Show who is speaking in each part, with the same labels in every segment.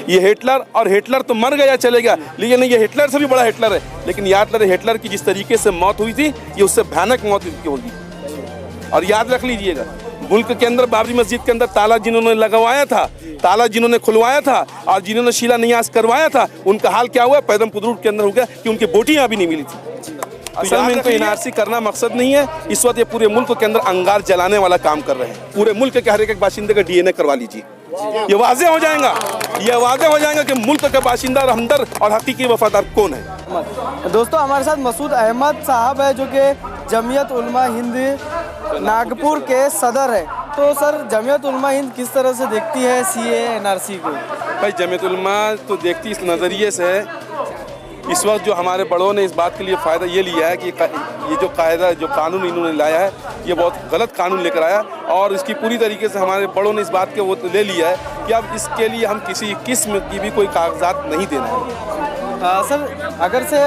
Speaker 1: ये हिटलर, और हिटलर तो मर गया चले गया, लेकिन ये हिटलर से भी बड़ा हिटलर है। लेकिन याद रहे, हिटलर की जिस तरीके से मौत हुई थी, ये उससे भयानक मौत होगी। और याद रख लीजिएगा, मुल्क के अंदर बाबरी मस्जिद के अंदर ताला जिन्होंने लगवाया था, ताला जिन्होंने खुलवाया था और जिन्होंने शिलान्यास करवाया था, उनका हाल क्या हुआ? पैदम पुदरूर के अंदर हो गया कि उनकी बोटियां अभी नहीं मिली थी। असल में इनको एनआरसी करना मकसद नहीं है। इस वक्त ये पूरे मुल्क के अंदर अंगार जलाने वाला काम कर रहे हैं। पूरे मुल्क के हर एक बाशिंदे का डीएनए करवा लीजिए, ये वाज़े हो जाएगा, ये वाज़े हो जाएगा कि मुल्क का बाशिंदा और हमदर्द और हकीकी वफादार कौन है।
Speaker 2: दोस्तों, हमारे साथ मसूद अहमद साहब है, जो कि जमीयत उलमा हिंद नागपुर के सदर है। तो सर, जमीयत उलमा हिंद किस तरह से देखती है सीए एनआरसी को?
Speaker 1: भाई, जमीयत उलमा तो देखती इस नज़रिए से है, इस वक्त जो हमारे बड़ों ने इस बात के लिए फ़ायदा ये लिया है कि ये जो कायदा, जो कानून इन्होंने लाया है, ये बहुत गलत कानून लेकर आया, और इसकी पूरी तरीके से हमारे बड़ों ने इस बात के वो ले लिया है कि अब इसके लिए हम किसी किस्म की भी कोई कागजात नहीं देना है।
Speaker 2: सर, अगर से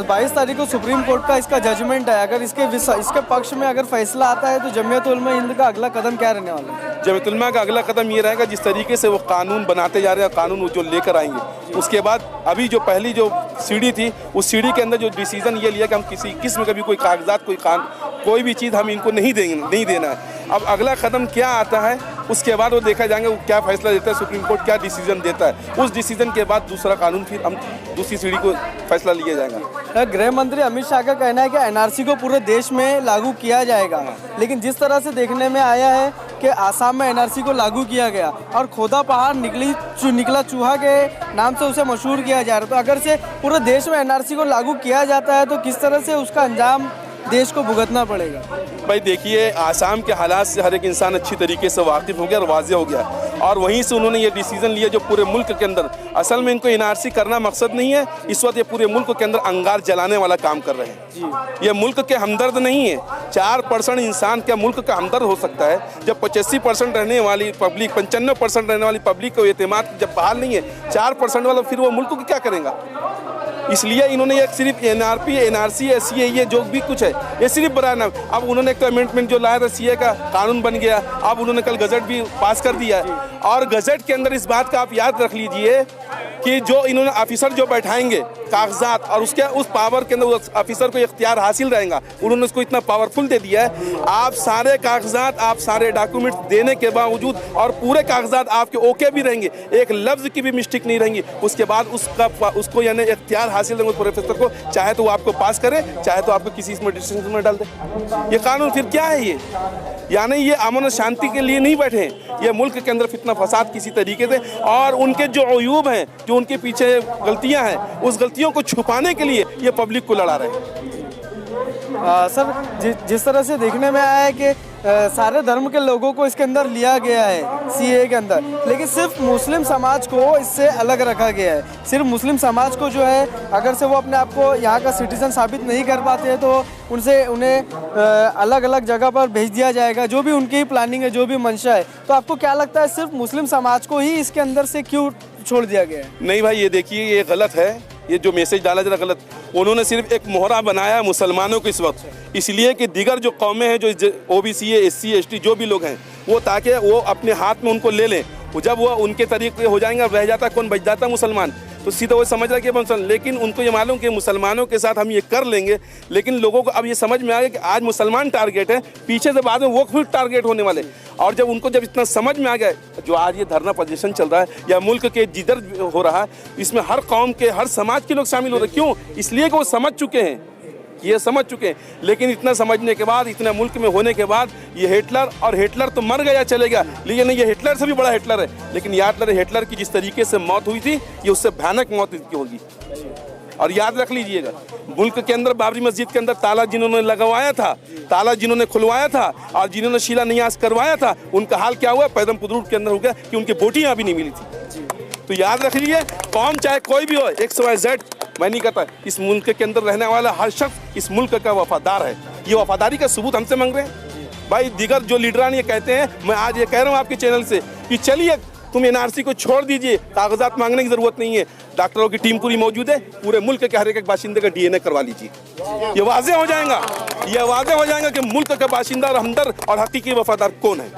Speaker 2: 22 तारीख को सुप्रीम कोर्ट का इसका जजमेंट है, अगर इसके पक्ष में अगर फैसला आता है तो जमीयत उलमा हिंद का अगला कदम क्या रहने वाला है?
Speaker 1: जमीयत उलमा का अगला कदम ये रहेगा, जिस तरीके से वो कानून बनाते जा रहे हैं, कानून जो लेकर आएंगे, उसके बाद अभी जो पहली जो सीढ़ी थी, उस सीढ़ी के अंदर जो डिसीजन ये लिया कि हम किसी किस्म का भी कोई कागजात, कोई भी चीज़ हम इनको नहीं देना है। अब अगला कदम क्या आता है, उसके बाद वो देखा जाएगा वो क्या फैसला देता है, सुप्रीम कोर्ट क्या डिसीजन देता है। उस डिसीजन के बाद दूसरा कानून, फिर हम दूसरी सीढ़ी को फैसला लिया जाएगा।
Speaker 2: गृह मंत्री अमित शाह का कहना है कि एनआरसी को पूरे देश में लागू किया जाएगा, लेकिन जिस तरह से देखने में आया है कि आसाम में एनआरसी को लागू किया गया और खोदा पहाड़ निकला चूहा के नाम से उसे मशहूर किया जा रहा है, तो अगर से पूरे देश में एनआरसी को लागू किया जाता है तो किस तरह से उसका अंजाम देश को भुगतना पड़ेगा?
Speaker 1: भाई देखिए, आसाम के हालात से हर एक इंसान अच्छी तरीके से वाकिफ़ हो गया और वाज़े हो गया, और वहीं से उन्होंने ये डिसीजन लिया जो पूरे मुल्क के अंदर, असल में इनको एनआरसी करना मकसद नहीं है। इस वक्त ये पूरे मुल्क के अंदर अंगार जलाने वाला काम कर रहे हैं। ये मुल्क के हमदर्द नहीं है। 4% इंसान क्या मुल्क का हमदर्द हो सकता है, जब 85% रहने वाली पब्लिक, 95% रहने वाली पब्लिक को एतमाद जब बहाल नहीं है, 4% वाला फिर वो मुल्क को क्या करेगा? इसलिए इन्होंने ये सिर्फ एनआरसी सीए, ये जो भी कुछ है, ये सिर्फ बड़ा नाम। अब उन्होंने एक अमेंडमेंट जो लाया था, सीए का कानून बन गया, अब उन्होंने कल गजट भी पास कर दिया है, और गजट के अंदर इस बात का आप याद रख लीजिए कि जो इन्होंने ऑफिसर जो बैठाएंगे कागजात, और उसके उस पावर के अंदर उस ऑफिसर को इख्तियार हासिल रहेगा, उन्होंने उसको इतना पावरफुल दे दिया है। आप सारे कागजात, आप सारे डॉक्यूमेंट्स देने के बावजूद, और पूरे कागजात आपके ओके भी रहेंगे, एक लफ्ज़ की भी मिस्टेक नहीं रहेंगी, उसके बाद उसको यानी इख्तियार हासिल रहेंगे प्रोफेसर को, चाहे तो वो आपको पास करे, चाहे तो आपको किसी इसमें डिस्टिंक्शन में डाल दे। ये कानून फिर क्या है? ये यानी ये अमन और शांति के लिए नहीं बैठे हैं, ये मुल्क के अंदर फितना फसाद किसी तरीके से, और उनके जो अयूब हैं, जो उनके पीछे गलतियां हैं, उस गलतियों को छुपाने के लिए ये पब्लिक को लड़ा रहे हैं।
Speaker 2: सर, जिस तरह से देखने में आया है कि सारे धर्म के लोगों को इसके अंदर लिया गया है सीए के अंदर, लेकिन सिर्फ मुस्लिम समाज को इससे अलग रखा गया है। सिर्फ मुस्लिम समाज को जो है, अगर से वो अपने आप को यहाँ का सिटीजन साबित नहीं कर पाते हैं तो उन्हें अलग अलग जगह पर भेज दिया जाएगा, जो भी उनकी प्लानिंग है, जो भी मंशा है। तो आपको क्या लगता है, सिर्फ मुस्लिम समाज को ही इसके अंदर से क्यों छोड़ दिया गया है?
Speaker 1: नहीं भाई, ये देखिए, ये गलत है, ये जो मैसेज डाला जरा गलत। उन्होंने सिर्फ एक मोहरा बनाया मुसलमानों को इस वक्त, इसलिए कि दीगर जो कौमें हैं, जो ओबीसी है, एससी एसटी जो भी लोग हैं, वो ताकि वो अपने हाथ में उनको ले लें। जब वो उनके तरीके हो जाएंगे, रह जाता कौन, बच जाता मुसलमान, तो सीधा वो समझ रहा कि मुसलमान, लेकिन उनको ये मालूम कि मुसलमानों के साथ हम ये कर लेंगे। लेकिन लोगों को अब ये समझ में आ गया कि आज मुसलमान टारगेट है, पीछे से बाद में वो फिर टारगेट होने वाले। और जब उनको जब इतना समझ में आ गया, जो आज ये धरना प्रदर्शन चल रहा है या मुल्क के जिधर हो रहा है, इसमें हर कौम के, हर समाज के लोग शामिल हो रहे हैं। क्यों? इसलिए कि वो समझ चुके हैं, ये समझ चुके हैं। लेकिन इतना समझने के बाद, इतना मुल्क में होने के बाद, ये हिटलर, और हिटलर तो मर गया चले गया, लेकिन ये हिटलर से भी बड़ा हिटलर है। लेकिन याद रहे, हिटलर की जिस तरीके से मौत हुई थी, ये उससे भयानक मौत होगी। और याद रख लीजिएगा, मुल्क के अंदर बाबरी मस्जिद के अंदर ताला जिन्होंने लगवाया था, ताला जिन्होंने खुलवाया था और जिन्होंने शिलान्यास करवाया था, उनका हाल क्या हुआ? पैदम पुदरूर के अंदर हो गया कि उनकी बोटियां अभी नहीं मिली थी। तो याद रख लीजिए, कौम चाहे कोई भी हो, XYZ, मैं नहीं कहता, इस मुल्क के अंदर रहने वाला हर शख्स इस मुल्क का वफादार है। ये वफादारी का सबूत हमसे मांग रहे हैं। भाई दीगर जो लीडरान ये कहते हैं, मैं आज ये कह रहा हूँ आपके चैनल से कि चलिए तुम एनआरसी को छोड़ दीजिए, कागजात मांगने की जरूरत नहीं है, डॉक्टरों की टीम पूरी मौजूद है, पूरे मुल्क के हर एक बाशिंदे का डीएनए करवा लीजिए, ये वाज़े हो जाएगा, ये वाज़े हो जाएगा कि मुल्क का बाशिंदा और हमदर्द और हकीकी वफादार कौन है।